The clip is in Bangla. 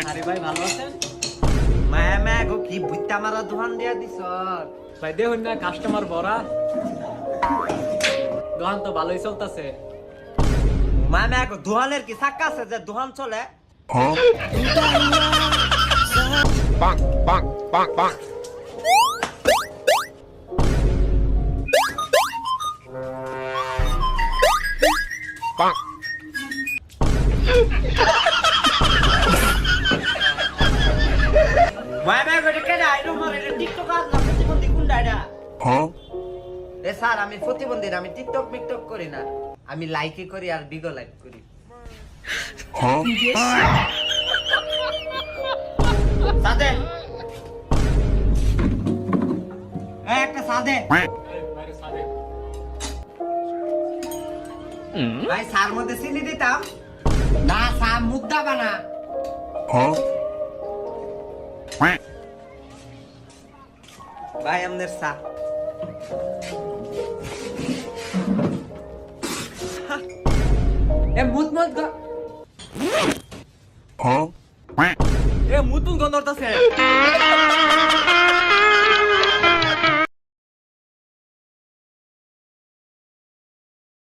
আরে ভাই ভালো আছেন? মায়া মায়া গো কি বুইতা মারা দোকান দিয়া দিছ। ভাই দেখুন না কাস্টমার ভরা, দোকান তো ভালোই চলতেছে। মায়া মায়া গো দোকানের কি চাক্কা আছে যে দোকান চলে? Bonk, bonk, bonk, bonk. Bonk. মায়া মায়া গো এটা কেডা? এটা মারে এটা টিকটক আর না প্রতিবন্ধী কোনটা এটা? এ স্যার আমি প্রতিবন্ধী না, আমি টিকটক মিকটক করি না, আমি লাইকই করি আর বিগো লাইক করি। সাদে একটা সাদে ভাই সার মধ্যে চিনি দিতাম না, সার মুখ দাবা না। ভাই আমাদের চা এ মুত মুত গো এ মুতুন গন্ধ আছে।